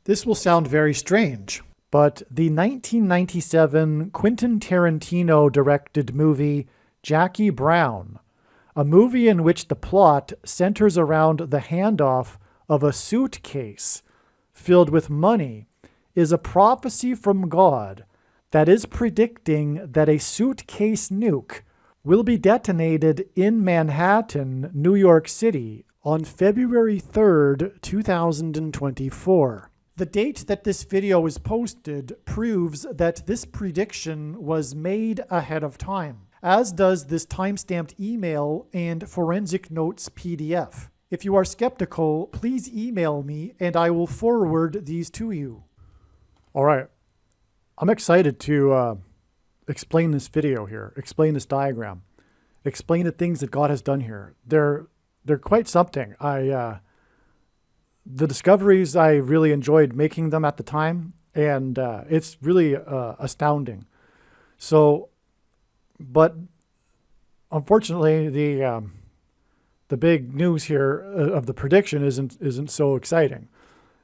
This will sound very strange, but the 1997 Quentin Tarantino directed movie Jackie Brown, a movie in which the plot centers around the handoff of a suitcase filled with money, is a prophecy from God that is predicting that a suitcase nuke will be detonated in Manhattan, New York City on February 3rd, 2024. The date that this video was posted proves that this prediction was made ahead of time, as does this timestamped email and forensic notes PDF. If you are skeptical, please email me and I will forward these to you. All right. I'm excited to explain this video here, explain this diagram, explain the things that God has done here. They're quite something. The discoveries, I really enjoyed making them at the time, and it's really astounding. So, but unfortunately, the big news here of the prediction isn't so exciting,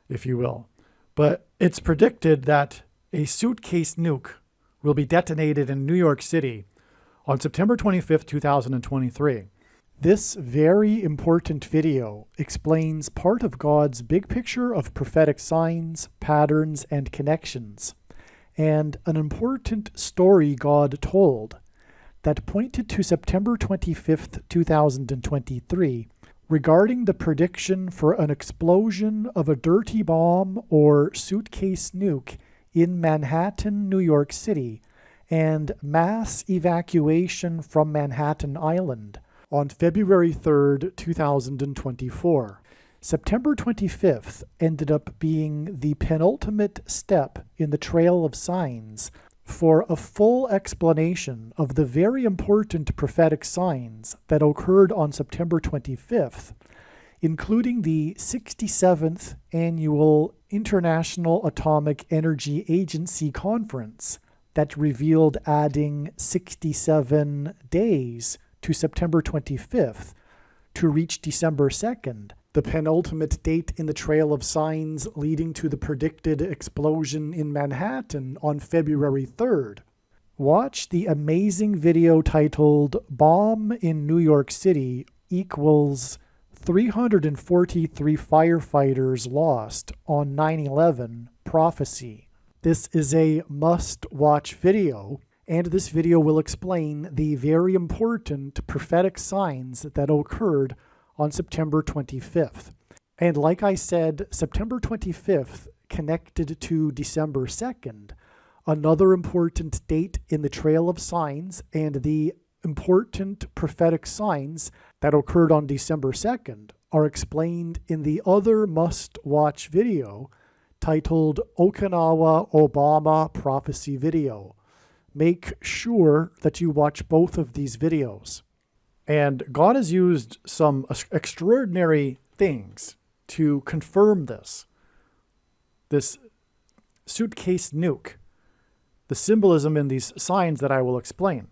if you will. But it's predicted that a suitcase nuke will be detonated in New York City on September 25th, 2023. This very important video explains part of God's big picture of prophetic signs, patterns, and connections, and an important story God told that pointed to September 25th, 2023, regarding the prediction for an explosion of a dirty bomb or suitcase nuke in Manhattan, New York City, and mass evacuation from Manhattan Island on February 3rd, 2024. September 25th ended up being the penultimate step in the trail of signs for a full explanation of the very important prophetic signs that occurred on September 25th, including the 67th Annual International Atomic Energy Agency Conference that revealed adding 67 days to September 25th to reach December 2nd, the penultimate date in the trail of signs leading to the predicted explosion in Manhattan on February 3rd. Watch the amazing video titled "Bomb in New York City equals 343 firefighters lost on 9/11 prophecy." This is a must-watch video, and this video will explain the very important prophetic signs that occurred on September 25th. And like I said, September 25th connected to December 2nd, another important date in the trail of signs, and the important prophetic signs that occurred on December 2nd are explained in the other must-watch video titled Okinawa Obama Prophecy Video. Make sure that you watch both of these videos. And God has used some extraordinary things to confirm this suitcase nuke, the symbolism in these signs that I will explain.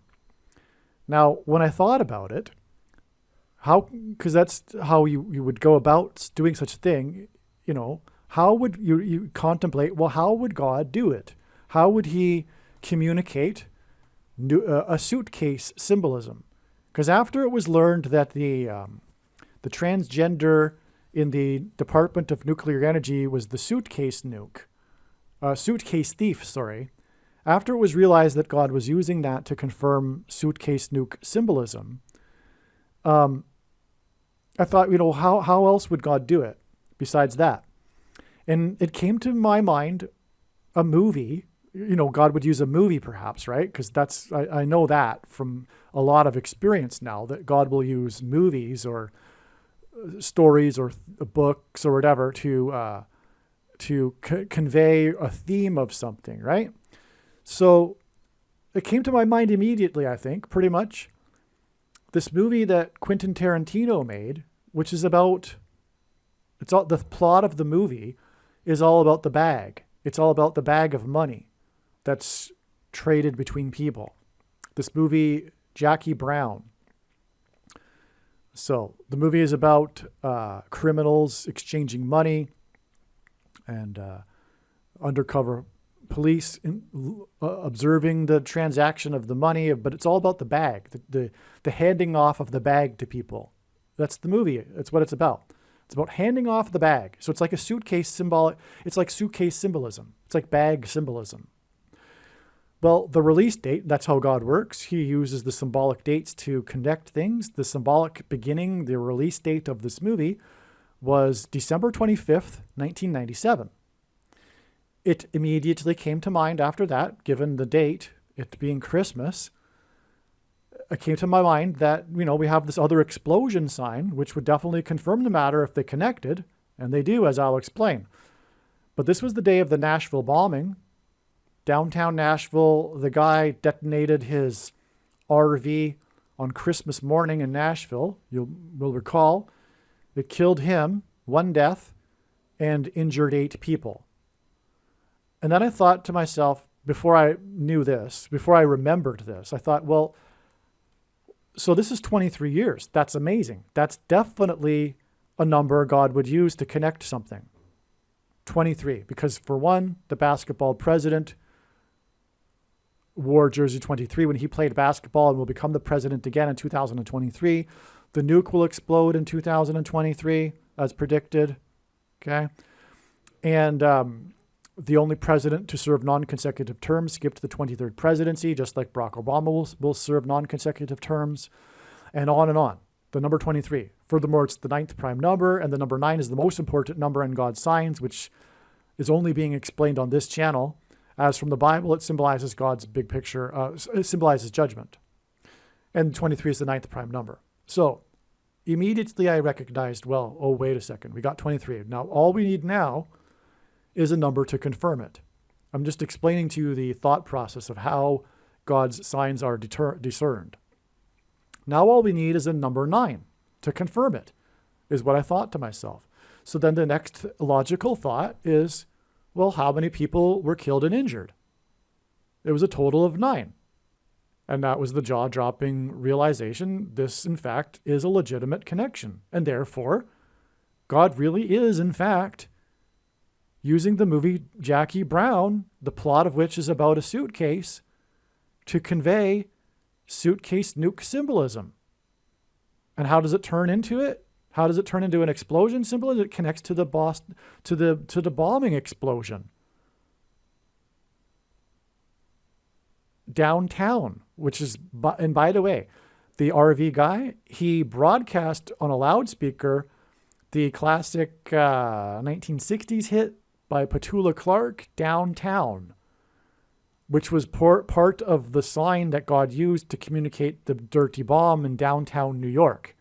Now, when I thought about it, because that's how you would go about doing such a thing, how would you contemplate, well, how would God do it? How would he communicate a suitcase symbolism? Because after it was learned that the transgender in the Department of Nuclear Energy was the suitcase thief, sorry. After it was realized that God was using that to confirm suitcase nuke symbolism, I thought, how else would God do it besides that? And it came to my mind a movie. God would use a movie perhaps, right? Because I know that from a lot of experience now, that God will use movies or stories or books or whatever to convey a theme of something, right? So it came to my mind immediately, I think, pretty much, this movie that Quentin Tarantino made, which is about, the plot of the movie is all about the bag. It's all about the bag of money that's traded between people. This movie, Jackie Brown. So the movie is about criminals exchanging money and undercover police observing the transaction of the money, but it's all about the bag, the handing off of the bag to people. That's the movie. That's what it's about. It's about handing off the bag. So it's like a suitcase symbol. It's like suitcase symbolism. It's like bag symbolism. Well, the release date, that's how God works. He uses the symbolic dates to connect things. The symbolic beginning, the release date of this movie was December 25th, 1997. It immediately came to mind after that, given the date, it being Christmas. It came to my mind that, we have this other explosion sign, which would definitely confirm the matter if they connected, and they do, as I'll explain. But this was the day of the Nashville bombing. Downtown Nashville, the guy detonated his RV on Christmas morning in Nashville. You will recall. It killed him, 1 death, and injured 8 people. And then I thought to myself, before I knew this, before I remembered this, I thought, well, so this is 23 years. That's amazing. That's definitely a number God would use to connect something. 23. Because for one, the basketball president wore jersey 23 when he played basketball and will become the president again in 2023. The nuke will explode in 2023 as predicted. Okay. And the only president to serve non-consecutive terms skipped the 23rd presidency, just like Barack Obama will serve non-consecutive terms, and on and on. The number 23. Furthermore, it's the 9th prime number, and the number 9 is the most important number in God's signs, which is only being explained on this channel. As from the Bible, it symbolizes God's big picture, it symbolizes judgment. And 23 is the 9th prime number. So immediately I recognized, well, oh, wait a second, we got 23. Now, all we need now is a number to confirm it. I'm just explaining to you the thought process of how God's signs are discerned. Now all we need is a number 9 to confirm it, is what I thought to myself. So then the next logical thought is, well, how many people were killed and injured? It was a total of 9. And that was the jaw-dropping realization. This, in fact, is a legitimate connection. And therefore, God really is, in fact, using the movie Jackie Brown, the plot of which is about a suitcase, to convey suitcase nuke symbolism. And how does it turn into it? How does it turn into an explosion symbol? It connects to the bombing explosion. Downtown, which is, and by the way, the RV guy, he broadcast on a loudspeaker the classic 1960s hit by Petula Clark, Downtown, which was part of the sign that God used to communicate the dirty bomb in downtown New York.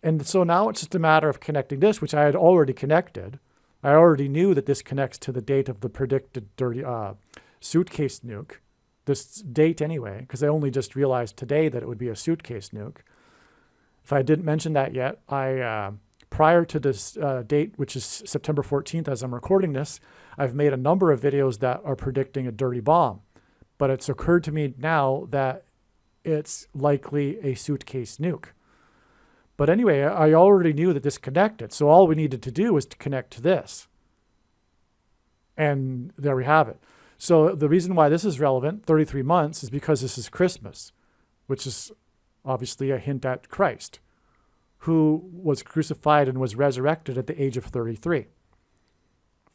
And so now it's just a matter of connecting this, which I had already connected. I already knew that this connects to the date of the predicted dirty suitcase nuke. This date anyway, because I only just realized today that it would be a suitcase nuke. If I didn't mention that yet, prior to this date, which is September 14th, as I'm recording this, I've made a number of videos that are predicting a dirty bomb. But it's occurred to me now that it's likely a suitcase nuke. But anyway, I already knew that this connected. So all we needed to do was to connect to this. And there we have it. So the reason why this is relevant, 33 months, is because this is Christmas, which is obviously a hint at Christ, who was crucified and was resurrected at the age of 33.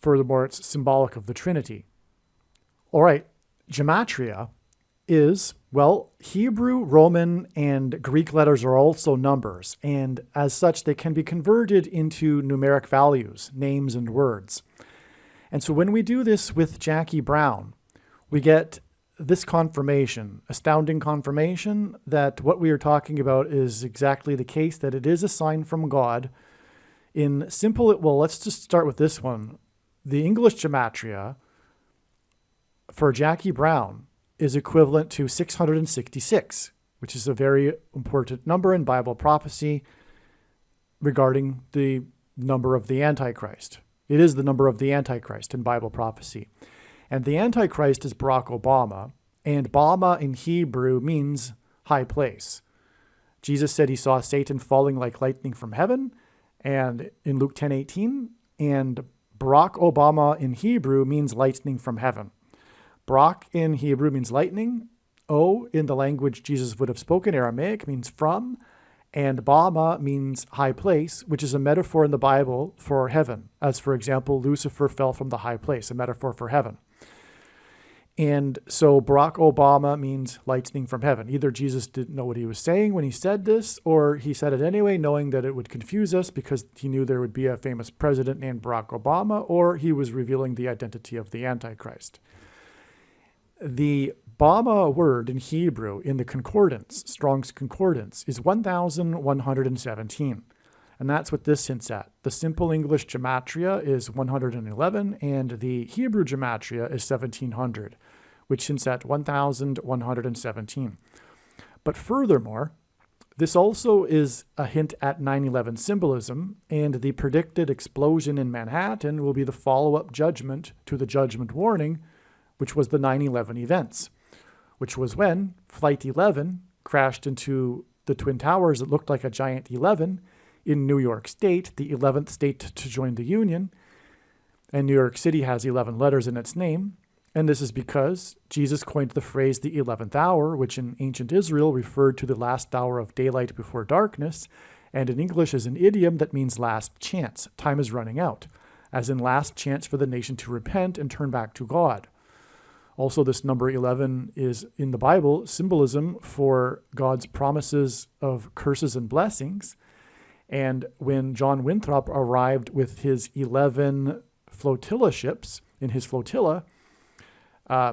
Furthermore, it's symbolic of the Trinity. All right, gematria is, well, Hebrew, Roman, and Greek letters are also numbers, and as such, they can be converted into numeric values, names and words. And so when we do this with Jackie Brown, we get this confirmation, astounding confirmation that what we are talking about is exactly the case, that it is a sign from God. In simple, well, let's just start with this one. The English gematria for Jackie Brown is equivalent to 666, which is a very important number in Bible prophecy regarding the number of the Antichrist. It is the number of the Antichrist in Bible prophecy. And the Antichrist is Barack Obama, and Bama in Hebrew means high place. Jesus said he saw Satan falling like lightning from heaven, and in Luke 10:18, and Barack Obama in Hebrew means lightning from heaven. Barak in Hebrew means lightning. O in the language Jesus would have spoken, Aramaic, means from. And Bama means high place, which is a metaphor in the Bible for heaven. As, for example, Lucifer fell from the high place, a metaphor for heaven. And so Barack Obama means lightning from heaven. Either Jesus didn't know what he was saying when he said this, or he said it anyway, knowing that it would confuse us because he knew there would be a famous president named Barack Obama, or he was revealing the identity of the Antichrist. The Bama word in Hebrew in the concordance, Strong's Concordance, is 1,117. And that's what this hints at. The simple English gematria is 111, and the Hebrew gematria is 1,700, which hints at 1,117. But furthermore, this also is a hint at 9/11 symbolism, and the predicted explosion in Manhattan will be the follow-up judgment to the judgment warning, which was the 9/11 events, which was when Flight 11 crashed into the Twin Towers that looked like a giant 11 in New York State, the 11th state to join the Union. And New York City has 11 letters in its name. And this is because Jesus coined the phrase the 11th hour, which in ancient Israel referred to the last hour of daylight before darkness, and in English is an idiom that means last chance. Time is running out, as in last chance for the nation to repent and turn back to God. Also, this number 11 is, in the Bible, symbolism for God's promises of curses and blessings. And when John Winthrop arrived with his 11 flotilla ships in his flotilla,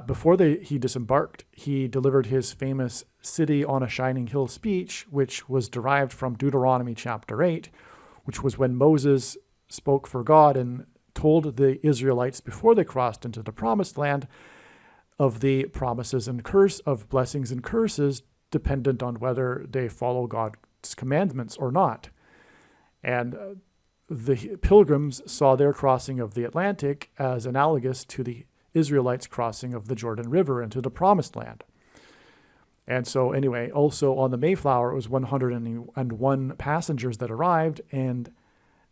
before he disembarked, he delivered his famous City on a Shining Hill speech, which was derived from Deuteronomy chapter 8, which was when Moses spoke for God and told the Israelites before they crossed into the promised land of the promises and curse of blessings and curses dependent on whether they follow God's commandments or not. And the pilgrims saw their crossing of the Atlantic as analogous to the Israelites' crossing of the Jordan River into the Promised Land. And so anyway, also on the Mayflower, it was 101 passengers that arrived, and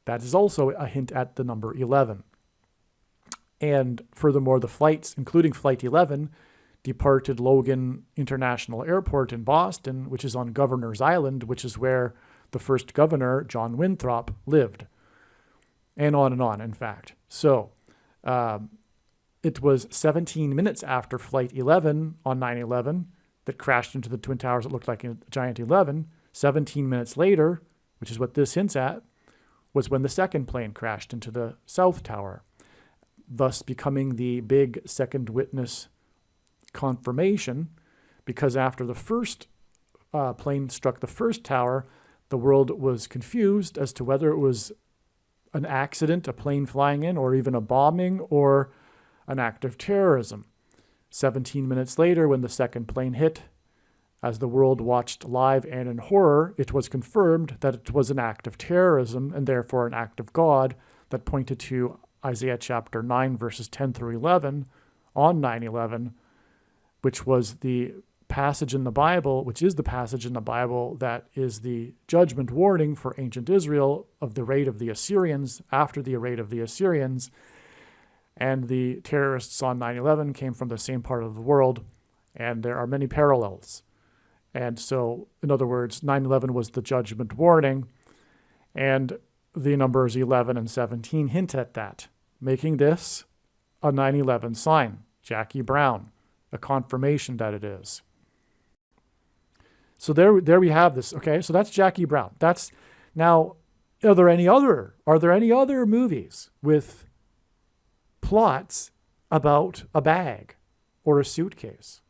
that is also a hint at the number 11. And furthermore, the flights, including Flight 11, departed Logan International Airport in Boston, which is on Governor's Island, which is where the first governor, John Winthrop, lived. And on, in fact. So it was 17 minutes after Flight 11 on 9/11 that crashed into the Twin Towers that looked like a giant 11. 17 minutes later, which is what this hints at, was when the second plane crashed into the South Tower, thus becoming the big second witness confirmation, because after the first plane struck the first tower, the world was confused as to whether it was an accident, a plane flying in, or even a bombing, or an act of terrorism. 17 minutes later, when the second plane hit, as the world watched live and in horror, it was confirmed that it was an act of terrorism and therefore an act of God that pointed to Isaiah chapter 9, verses 10 through 11 on 9/11, which was the passage in the Bible, which is the passage in the Bible that is the judgment warning for ancient Israel of the raid of the Assyrians, after the raid of the Assyrians. And the terrorists on 9/11 came from the same part of the world, and there are many parallels. And so, in other words, 9/11 was the judgment warning, and the numbers 11 and 17 hint at that, making this a 9/11 sign. Jackie Brown, a confirmation that it is. So there we have this. Okay, so that's Jackie Brown. That's now. Are there any other movies with plots about a bag or a suitcase?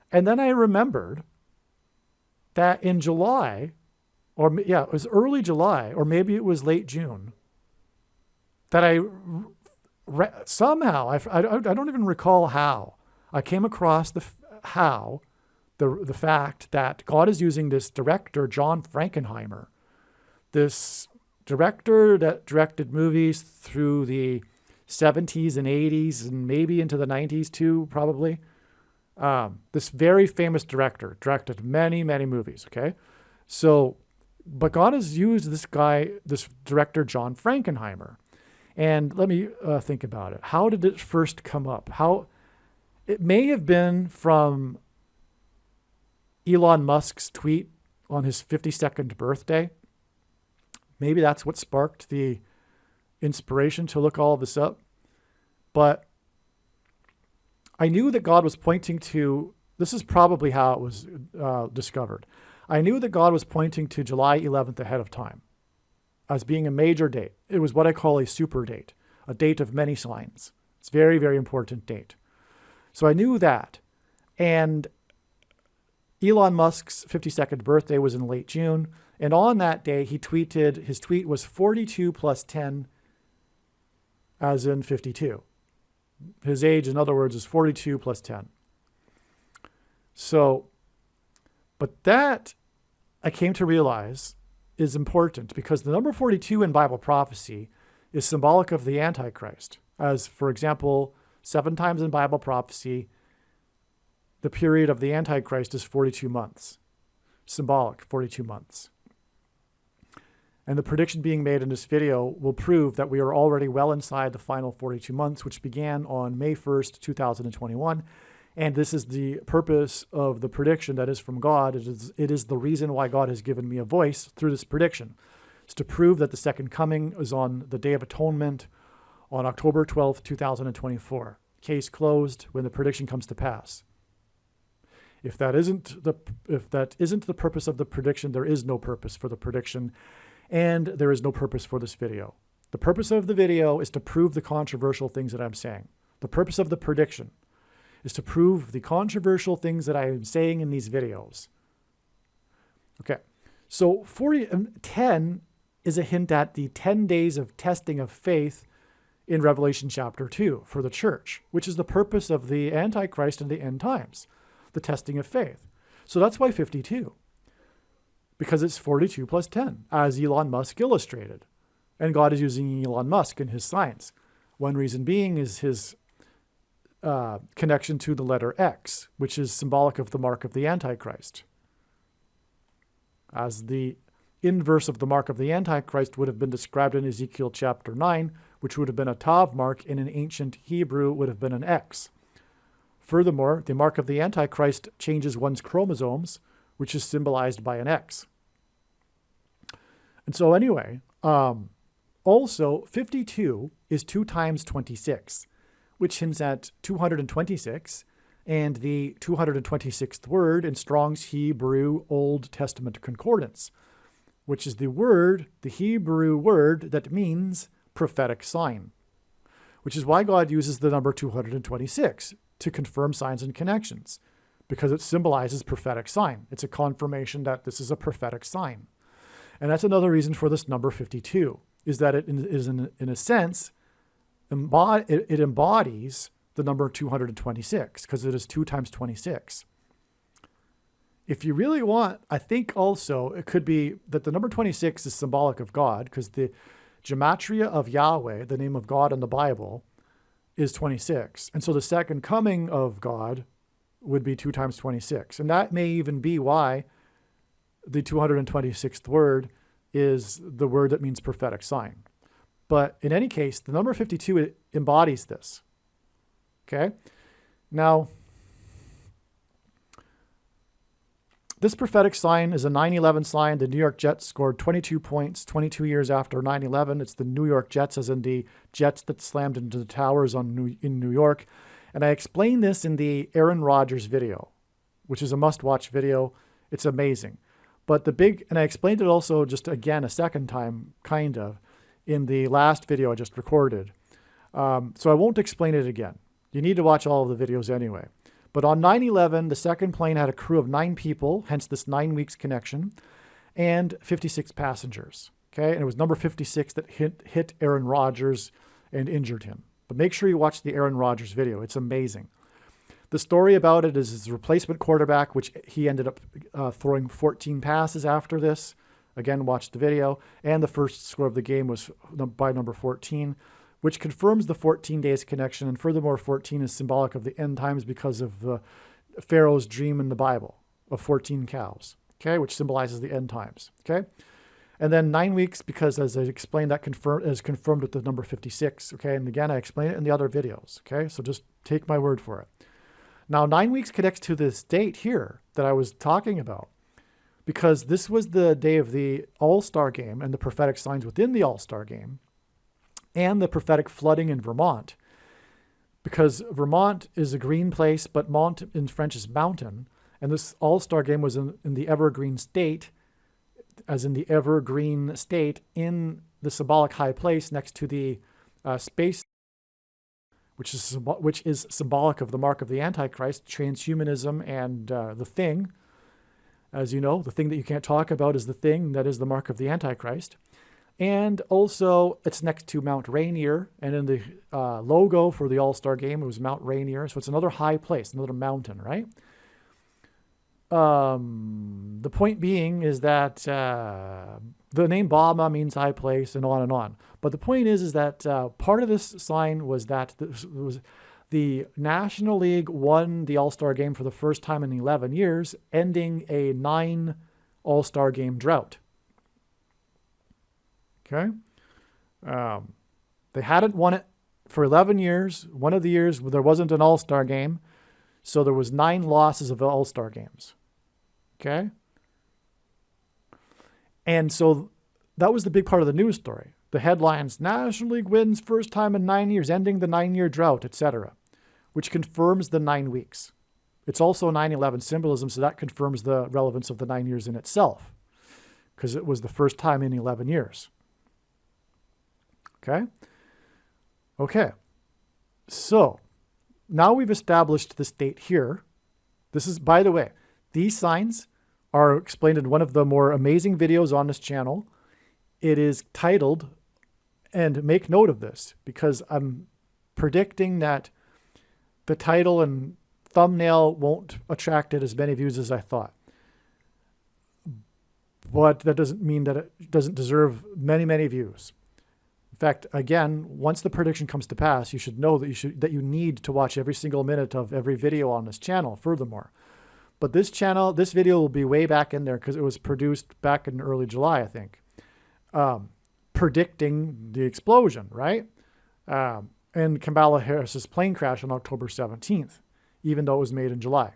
And then I remembered that in July, it was early July, or maybe it was late June, that somehow I don't even recall how I came across the fact that God is using this director, John Frankenheimer, this director that directed movies through the 70s and 80s and maybe into the 90s too, probably. This very famous director directed many, many movies, okay? So, but God has used this director, John Frankenheimer. And let me think about it. How did it first come up? It may have been from Elon Musk's tweet on his 52nd birthday. Maybe that's what sparked the inspiration to look all of this up. But I knew that God was pointing to, this is probably how it was discovered. I knew that God was pointing to July 11th ahead of time as being a major date. It was what I call a super date, a date of many signs. It's a very, very important date. So I knew that. And Elon Musk's 52nd birthday was in late June. And on that day, he tweeted, his tweet was 42 plus 10, as in 52. His age, in other words, is 42 plus 10. So, but that I came to realize is important because the number 42 in Bible prophecy is symbolic of the Antichrist. As, for example, 7 times in Bible prophecy, the period of the Antichrist is 42 months. Symbolic, 42 months. And the prediction being made in this video will prove that we are already well inside the final 42 months, which began on May 1st, 2021. And this is the purpose of the prediction that is from God. It is the reason why God has given me a voice through this prediction. It's to prove that the second coming is on the Day of Atonement on October 12th, 2024. Case closed when the prediction comes to pass. If that isn't the purpose of the prediction, there is no purpose for the prediction, and there is no purpose for this video. The purpose of the video is to prove the controversial things that I'm saying. The purpose of the prediction is to prove the controversial things that I am saying in these videos. Okay, so 10 is a hint at the 10 days of testing of faith in Revelation chapter 2 for the church, which is the purpose of the Antichrist in the end times, the testing of faith. So that's why 52, because it's 42 plus 10, as Elon Musk illustrated. And God is using Elon Musk in his science. One reason being is his connection to the letter X, which is symbolic of the mark of the Antichrist. As the inverse of the mark of the Antichrist would have been described in Ezekiel chapter 9, which would have been a Tav mark, and in ancient Hebrew would have been an X. Furthermore, the mark of the Antichrist changes one's chromosomes, which is symbolized by an X. And so anyway, also 52 is 2 times 26, which hints at 226, and the 226th word in Strong's Hebrew Old Testament Concordance, which is the Hebrew word that means prophetic sign, which is why God uses the number 226 to confirm signs and connections, because it symbolizes prophetic sign. It's a confirmation that this is a prophetic sign. And that's another reason for this number 52, is that it is, in a sense, it embodies the number 226, because it is 2 times 26. If you really want, I think also it could be that the number 26 is symbolic of God, because the gematria of Yahweh, the name of God in the Bible, is 26. And so the second coming of God would be 2 times 26. And that may even be why the 226th word is the word that means prophetic sign. But in any case, the number 52 it embodies this. Okay? Now, this prophetic sign is a 9/11 sign. The New York Jets scored 22 points 22 years after 9/11. It's the New York Jets, as in the jets that slammed into the towers in New York. And I explained this in the Aaron Rodgers video, which is a must-watch video. It's amazing. But and I explained it also just again a second time, kind of, in the last video I just recorded. So I won't explain it again. You need to watch all of the videos anyway. But on 9/11, the second plane had a crew of 9 people, hence this 9 weeks connection, and 56 passengers. Okay, and it was number 56 that hit Aaron Rodgers and injured him. But make sure you watch the Aaron Rodgers video. It's amazing. The story about it is his replacement quarterback, which he ended up throwing 14 passes after this. Again, watch the video. And the first score of the game was by number 14, which confirms the 14 days connection. And furthermore, 14 is symbolic of the end times because of Pharaoh's dream in the Bible of 14 cows, okay, which symbolizes the end times, okay? And then 9 weeks, because as I explained, that is confirmed with the number 56. Okay. And again, I explain it in the other videos. Okay. So just take my word for it. Now, 9 weeks connects to this date here that I was talking about, because this was the day of the All-Star game and the prophetic signs within the All-Star game and the prophetic flooding in Vermont, because Vermont is a green place, but Mont in French is mountain. And this All-Star game was in the evergreen state, as in the evergreen state in the symbolic high place next to the space, which is symbolic of the mark of the Antichrist, transhumanism, and the thing. As you know, the thing that you can't talk about is the thing that is the mark of the Antichrist. And also, it's next to Mount Rainier, and in the logo for the All-Star game, it was Mount Rainier. So it's another high place, another mountain, right? The point being is that the name Bama means high place, and on and on. But the point is that part of this sign was that the National League won the All-Star game for the first time in 11 years, ending a 9 All-Star game drought. Okay. They hadn't won it for 11 years. One of the years there wasn't an All-Star game. So there was 9 losses of All-Star games. Okay. And so that was the big part of the news story. The headlines, National League wins first time in 9 years, ending the 9-year drought, etc., which confirms the 9 weeks. It's also 9/11 symbolism, so that confirms the relevance of the 9 years in itself, because it was the first time in 11 years. Okay? Okay. So, now we've established this date here. This is, by the way, these signs are explained in one of the more amazing videos on this channel. It is titled, and make note of this, because I'm predicting that the title and thumbnail won't attract as many views as I thought. But that doesn't mean that it doesn't deserve many, many views. In fact, again, once the prediction comes to pass, you should know that you need to watch every single minute of every video on this channel, furthermore. But this video will be way back in there because it was produced back in early July, I think, predicting the explosion, right? And Kamala Harris's plane crash on October 17th, even though it was made in July.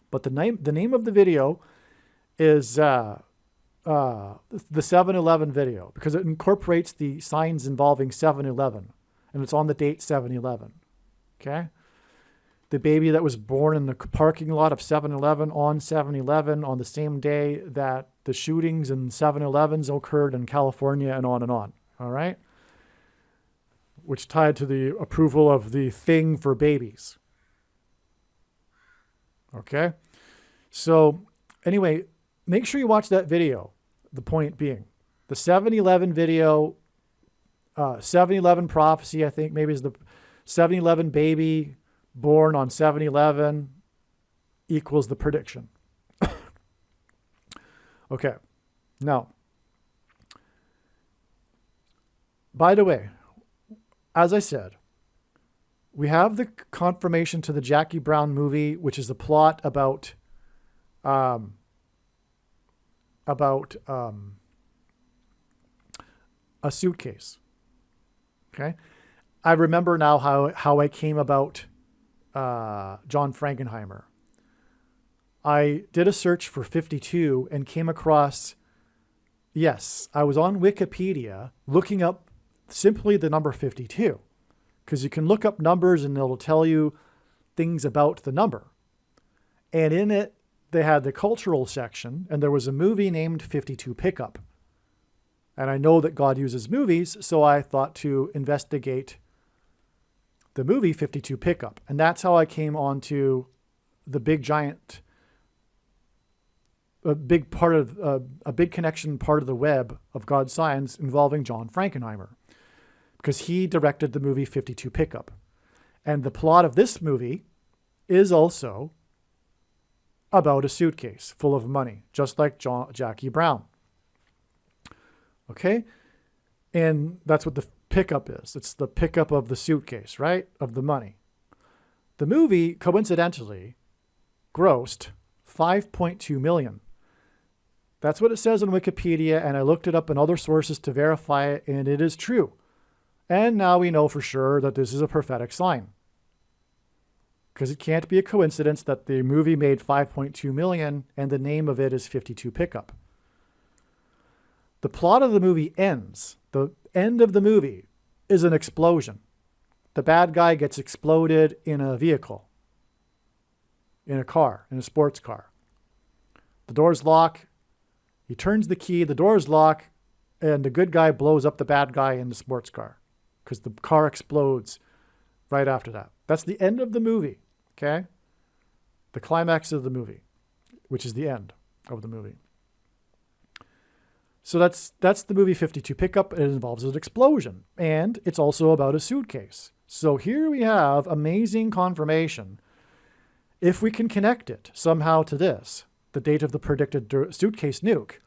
But the name of the video is the 7/11 video, because it incorporates the signs involving 7/11, and it's on the date 7/11. Okay? The baby that was born in the parking lot of 7-Eleven on 7/11 on the same day that the shootings and 7-Elevens occurred in California, and on and on. All right? Which tied to the approval of the thing for babies. Okay? So, anyway, make sure you watch that video. The point being, the 7/11 video, 7/11 prophecy, I think maybe is the 7/11 baby born on 7/11 equals the prediction. Okay. Now, by the way, as I said, we have the confirmation to the Jackie Brown movie, which is the plot about a suitcase. Okay. I remember now how I came about John Frankenheimer. I did a search for 52 and came across, yes, I was on Wikipedia looking up simply the number 52, because you can look up numbers and it'll tell you things about the number. And in it, they had the cultural section, and there was a movie named 52 Pickup. And I know that God uses movies, so I thought to investigate the movie 52 Pickup. And that's how I came onto the big giant, a big connection part of the web of God's signs involving John Frankenheimer, because he directed the movie 52 Pickup. And the plot of this movie is also about a suitcase full of money, just like Jackie Brown. Okay? And that's what the pickup is. It's the pickup of the suitcase, right? Of the money. The movie, coincidentally, grossed $5.2 million. That's what it says on Wikipedia, and I looked it up in other sources to verify it, and it is true. And now we know for sure that this is a prophetic sign. Because it can't be a coincidence that the movie made $5.2 million and the name of it is 52 Pickup. The plot of the movie ends. The end of the movie is an explosion. The bad guy gets exploded in a vehicle, in a car, in a sports car. The doors lock. He turns the key, the doors lock, and the good guy blows up the bad guy in the sports car because the car explodes right after that. That's the end of the movie, okay? The climax of the movie, which is the end of the movie. So that's the movie 52 Pickup. It involves an explosion, and it's also about a suitcase. So here we have amazing confirmation. If we can connect it somehow to this, the date of the predicted suitcase nuke,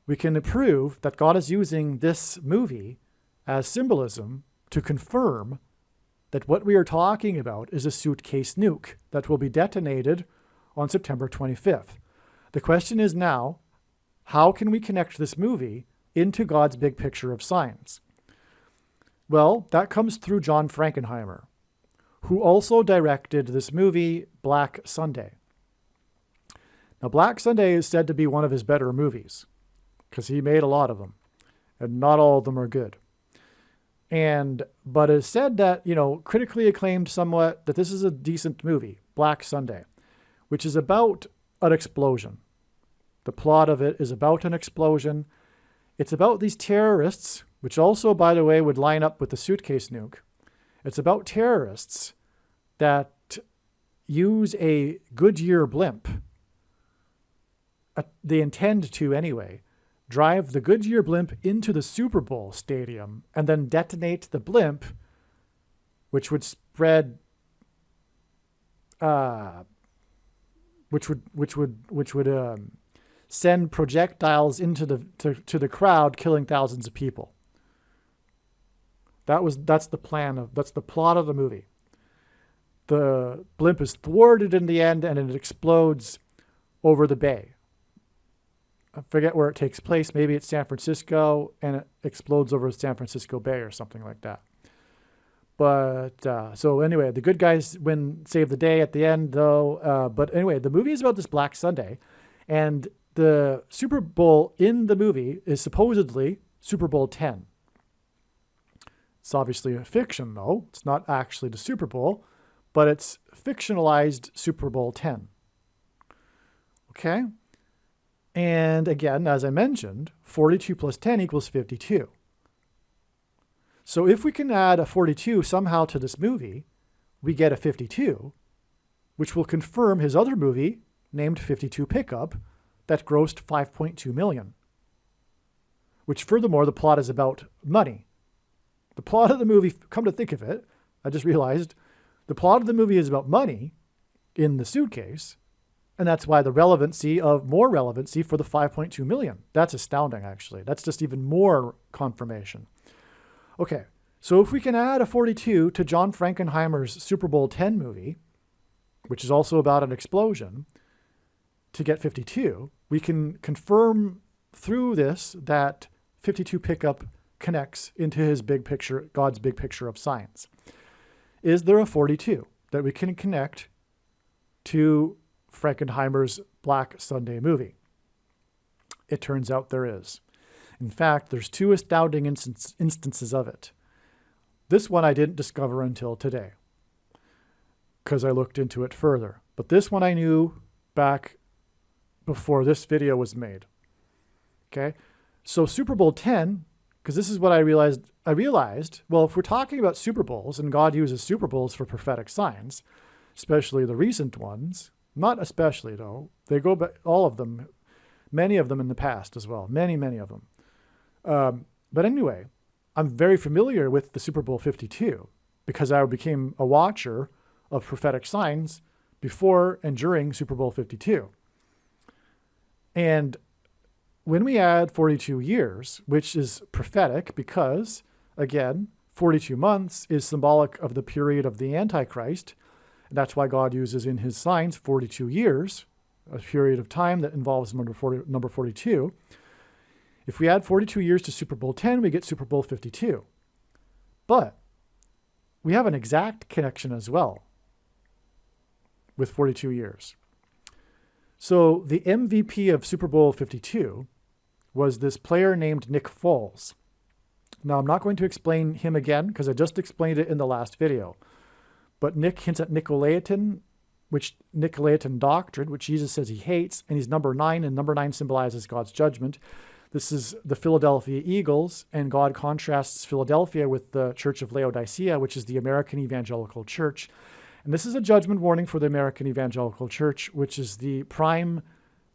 we can prove that God is using this movie as symbolism to confirm that what we are talking about is a suitcase nuke that will be detonated on September 25th. The question is now, how can we connect this movie into God's big picture of signs? Well, that comes through John Frankenheimer, who also directed this movie, Black Sunday. Now, Black Sunday is said to be one of his better movies because he made a lot of them, and not all of them are good. But it's said that, critically acclaimed somewhat, that this is a decent movie, Black Sunday, which is about an explosion. The plot of it is about an explosion. It's about these terrorists, which also, by the way, would line up with the suitcase nuke. It's about terrorists that use a Goodyear blimp. They intend to anyway, drive the Goodyear blimp into the Super Bowl stadium and then detonate the blimp, which would spread, which would send projectiles into the crowd, killing thousands of people. That's the plot of the movie. The blimp is thwarted in the end, and it explodes over the bay. I forget where it takes place. Maybe it's San Francisco, and it explodes over San Francisco Bay or something like that. But so anyway, the good guys save the day at the end, though. But anyway, the movie is about this Black Sunday, and the Super Bowl in the movie is supposedly Super Bowl 10. It's obviously a fiction, though. It's not actually the Super Bowl, but it's fictionalized Super Bowl 10. Okay? And again, as I mentioned, 42 plus 10 equals 52. So if we can add a 42 somehow to this movie, we get a 52, which will confirm his other movie named 52 Pickup that grossed $5.2 million. Which furthermore, the plot is about money. The plot of the movie, come to think of it, I just realized, the plot of the movie is about money in the suitcase, and that's why more relevancy for the 5.2 million. That's astounding, actually. That's just even more confirmation. Okay, so if we can add a 42 to John Frankenheimer's Super Bowl 10 movie, which is also about an explosion, to get 52, we can confirm through this that 52 Pickup connects into his big picture, God's big picture of signs. Is there a 42 that we can connect to Frankenheimer's Black Sunday movie? It turns out there is. In fact, there's two astounding instances of it. This one I didn't discover until today because I looked into it further. But this one I knew back before this video was made. Okay? So Super Bowl 10, because this is what I realized, well, if we're talking about Super Bowls, and God uses Super Bowls for prophetic signs, especially the recent ones, not especially though, they go back, all of them, many of them in the past as well, many of them. But anyway, I'm very familiar with the Super Bowl 52 because I became a watcher of prophetic signs before and during Super Bowl 52. And when we add 42 years, which is prophetic because, again, 42 months is symbolic of the period of the Antichrist. And that's why God uses in his signs 42 years a period of time that involves number 42. If we add 42 years to Super Bowl 10, we get Super Bowl 52. But we have an exact connection as well with 42 years. So the MVP of Super Bowl 52 was this player named Nick Foles. Now, I'm not going to explain him again because I just explained it in the last video. But Nick hints at Nicolaitan doctrine, which Jesus says he hates, and he's number 9, and number 9 symbolizes God's judgment. This is the Philadelphia Eagles, and God contrasts Philadelphia with the Church of Laodicea, which is the American Evangelical Church. And this is a judgment warning for the American Evangelical Church, which is the prime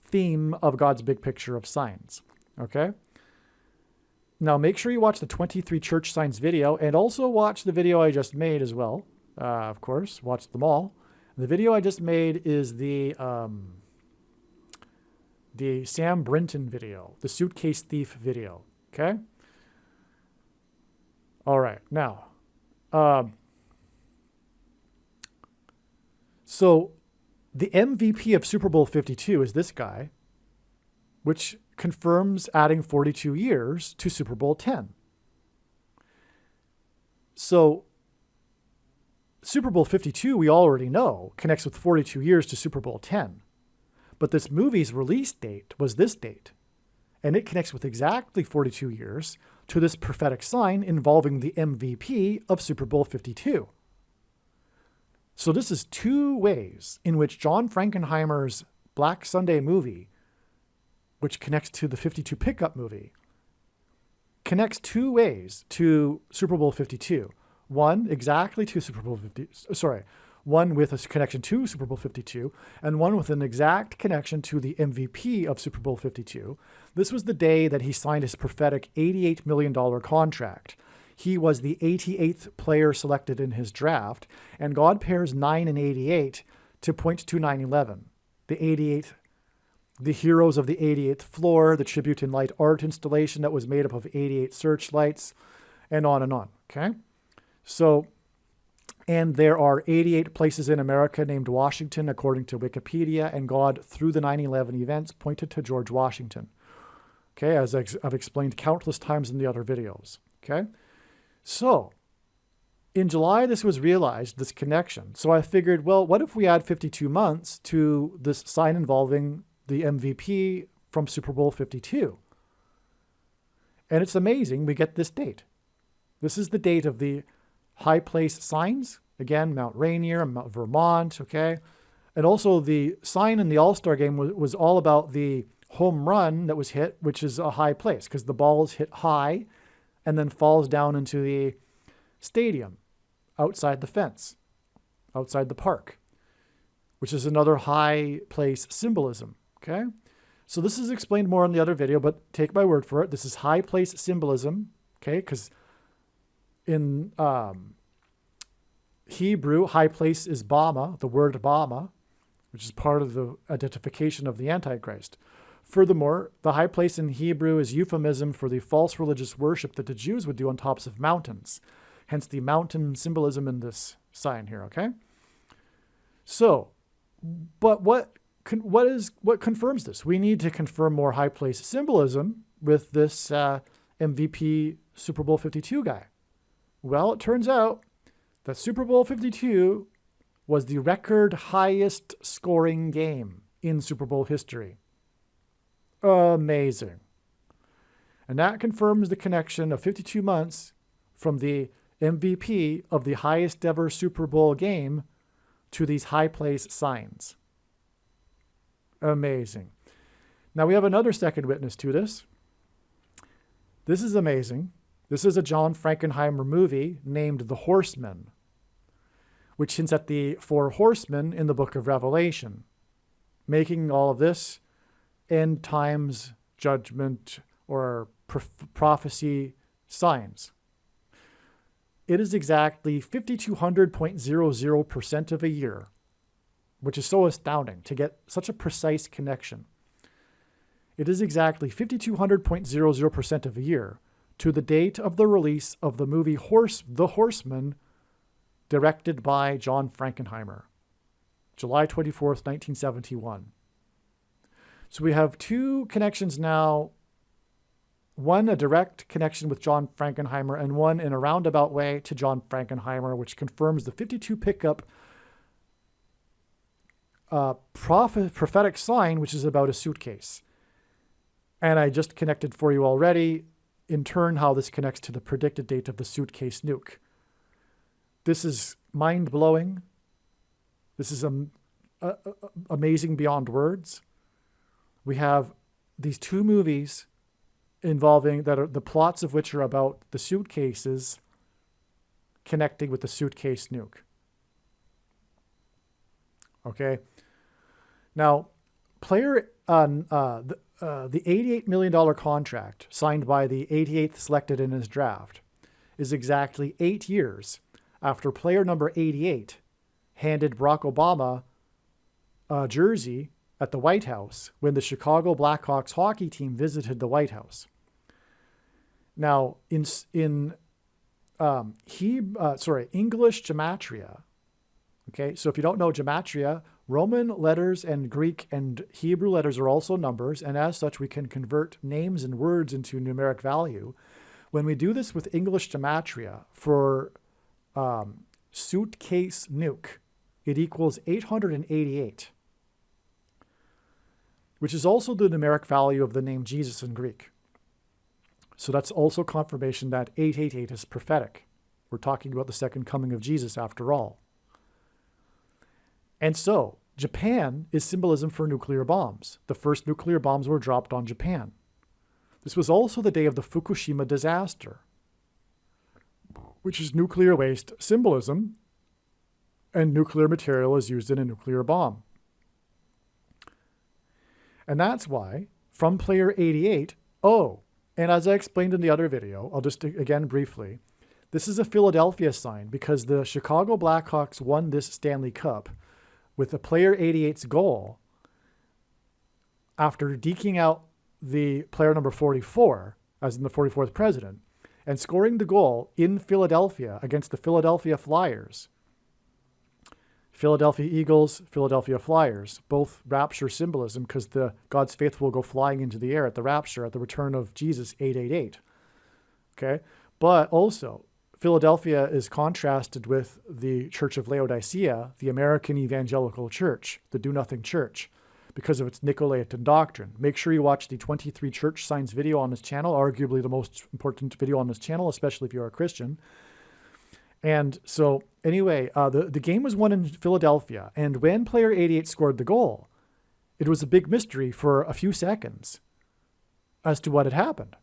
theme of God's big picture of signs. Okay? Now, make sure you watch the 23 church signs video, and also watch the video I just made as well. Of course, watch them all. The video I just made is the Sam Brinton video, the Suitcase Thief video. Okay? All right. Now, so the MVP of Super Bowl 52 is this guy, which confirms adding 42 years to Super Bowl 10. So Super Bowl 52, we already know, connects with 42 years to Super Bowl 10. But this movie's release date was this date. And it connects with exactly 42 years to this prophetic sign involving the MVP of Super Bowl 52. So this is 2 ways in which John Frankenheimer's Black Sunday movie, which connects to the 52 pickup movie, connects 2 ways to Super Bowl 52. One exactly to Super Bowl 50. One with a connection to Super Bowl 52, and one with an exact connection to the MVP of Super Bowl 52. This was the day that he signed his prophetic $88 million contract. He was the 88th player selected in his draft, and God pairs 9 and 88 to point to 9/11. The heroes of the 88th floor, the tribute in light art installation that was made up of 88 searchlights, and on and on. Okay? So, and there are 88 places in America named Washington, according to Wikipedia, and God, through the 9/11 events, pointed to George Washington. Okay, as I've explained countless times in the other videos. Okay, so in July, this was realized, this connection. So I figured, well, what if we add 52 months to this sign involving the MVP from Super Bowl 52? And it's amazing, we get this date. This is the date of the high place signs. Again, Mount Rainier, Mount Vermont, okay? And also the sign in the All-Star game was all about the home run that was hit, which is a high place, because the ball is hit high and then falls down into the stadium outside the fence, outside the park, which is another high place symbolism, okay? So this is explained more in the other video, but take my word for it. This is high place symbolism, okay? Because in Hebrew, high place is Bama, the word Bama, which is part of the identification of the Antichrist. Furthermore, the high place in Hebrew is euphemism for the false religious worship that the Jews would do on tops of mountains. Hence the mountain symbolism in this sign here, okay? So, but what confirms this? We need to confirm more high place symbolism with this MVP Super Bowl 52 guy. Well, it turns out that Super Bowl 52 was the record highest scoring game in Super Bowl history. Amazing. And that confirms the connection of 52 months from the MVP of the highest ever Super Bowl game to these high place signs. Amazing. Now we have another second witness to this. This is amazing. This is a John Frankenheimer movie named The Horseman, which hints at the 4 horsemen in the book of Revelation, making all of this end times judgment or prophecy signs. It is exactly 5,200.00% of a year, which is so astounding to get such a precise connection. It is exactly 5,200.00% of a year to the date of the release of the movie The Horseman, directed by John Frankenheimer, July 24th, 1971. So we have two connections now, one a direct connection with John Frankenheimer and one in a roundabout way to John Frankenheimer, which confirms the 52 pickup prophetic sign, which is about a suitcase. And I just connected for you already, in turn, how this connects to the predicted date of the suitcase nuke. This is mind-blowing. This is amazing beyond words. We have these two movies involving that are the plots of which are about the suitcases connecting with the suitcase nuke. Okay. Now, the $88 million contract signed by the 88th selected in his draft is exactly 8 years after player number 88 handed Barack Obama a jersey at the White House when the Chicago Blackhawks hockey team visited the White House. Now, English gematria. Okay, so if you don't know gematria, Roman letters and Greek and Hebrew letters are also numbers, and as such, we can convert names and words into numeric value. When we do this with English gematria for suitcase nuke, it equals 888, which is also the numeric value of the name Jesus in Greek. So that's also confirmation that 888 is prophetic. We're talking about the second coming of Jesus after all. And so, Japan is symbolism for nuclear bombs. The first nuclear bombs were dropped on Japan. This was also the day of the Fukushima disaster, which is nuclear waste symbolism, and nuclear material is used in a nuclear bomb. And that's why, from player 88, and as I explained in the other video, I'll just again briefly, this is a Philadelphia sign because the Chicago Blackhawks won this Stanley Cup with the player 88's goal after deking out the player number 44, as in the 44th president, and scoring the goal in Philadelphia against the Philadelphia Flyers. Philadelphia Eagles, Philadelphia Flyers, both rapture symbolism because the God's faithful will go flying into the air at the rapture at the return of Jesus, 888. Okay, but also Philadelphia is contrasted with the Church of Laodicea, the American evangelical church, the do-nothing church, because of its Nicolaitan doctrine. Make sure you watch the 23 church signs video on this channel, arguably the most important video on this channel, especially if you're a Christian. And so anyway, the game was won in Philadelphia, and when player 88 scored the goal, it was a big mystery for a few seconds as to what had happened,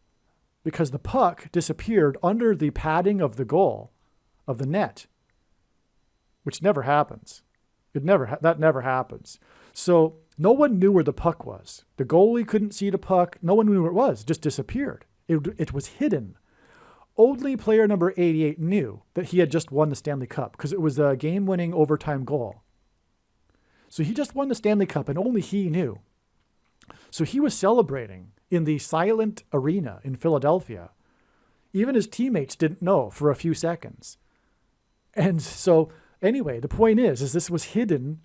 because the puck disappeared under the padding of the goal, of the net, which never happens. That never happens. So no one knew where the puck was. The goalie couldn't see the puck. No one knew where it was. It just disappeared. It was hidden. Only player number 88 knew that he had just won the Stanley Cup because it was a game-winning overtime goal. So he just won the Stanley Cup and only he knew. So he was celebrating in the silent arena in Philadelphia. Even his teammates didn't know for a few seconds. And so anyway, the point is this was hidden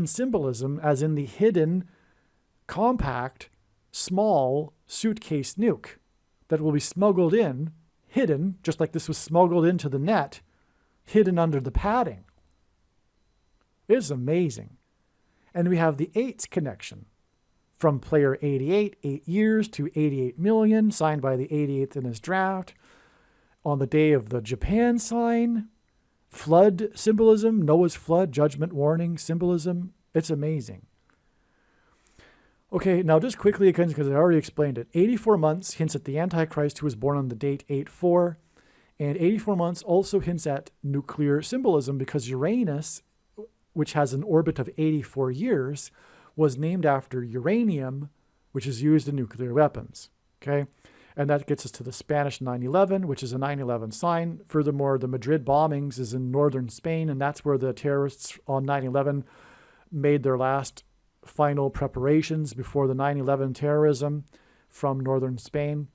symbolism, as in the hidden, compact, small suitcase nuke that will be smuggled in, hidden, just like this was smuggled into the net, hidden under the padding. It is amazing. And we have the 8's connection from player 88, 8 years to 88 million, signed by the 88th in his draft. On the day of the Japan sign, flood symbolism, Noah's flood, judgment warning symbolism. It's amazing. Okay, now just quickly, because I already explained it, 84 months hints at the Antichrist who was born on the date 8-4, and 84 months also hints at nuclear symbolism because Uranus, which has an orbit of 84 years, was named after uranium, which is used in nuclear weapons. Okay, and that gets us to the Spanish 9/11, which is a 9/11 sign. Furthermore, the Madrid bombings is in northern Spain, and that's where the terrorists on 9/11 made their last final preparations before the 9/11 terrorism from northern Spain.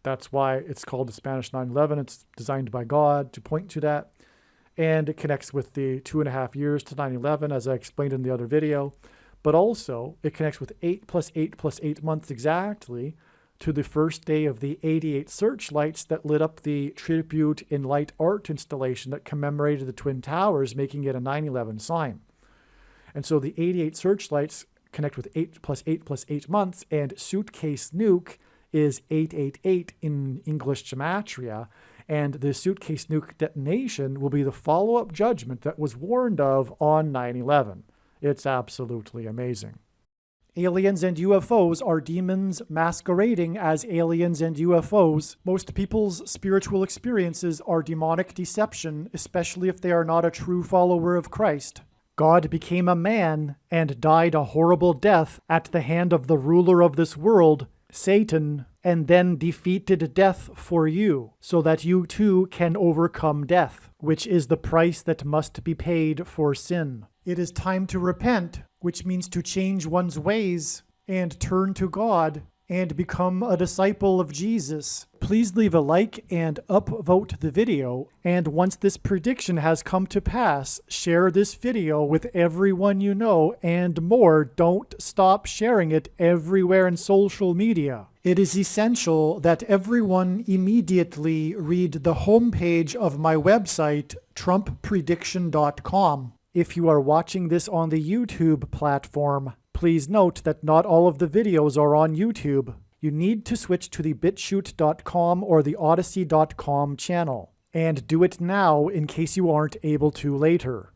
That's why it's called the Spanish 9/11. It's designed by God to point to that. And it connects with the 2.5 years to 9/11, as I explained in the other video. but also it connects with 8 plus 8 plus 8 months exactly to the first day of the 88 searchlights that lit up the Tribute in Light art installation that commemorated the Twin Towers, making it a 9/11 sign. And so the 88 searchlights connect with 8 plus 8 plus 8 months, and Suitcase nuke is 888 in English gematria, and the Suitcase nuke detonation will be the follow-up judgment that was warned of on 9/11. It's absolutely amazing. Aliens and UFOs are demons masquerading as aliens and UFOs. Most people's spiritual experiences are demonic deception, especially if they are not a true follower of Christ. God became a man and died a horrible death at the hand of the ruler of this world, Satan, and then defeated death for you, so that you too can overcome death, which is the price that must be paid for sin. It is time to repent, which means to change one's ways and turn to God and become a disciple of Jesus. Please leave a like and upvote the video. And once this prediction has come to pass, share this video with everyone you know, and more. Don't stop sharing it everywhere in social media. It is essential that everyone immediately read the homepage of my website, TrumpPrediction.com. If you are watching this on the YouTube platform, please note that not all of the videos are on YouTube. You need to switch to the BitChute.com or the Odyssey.com channel. And do it now in case you aren't able to later.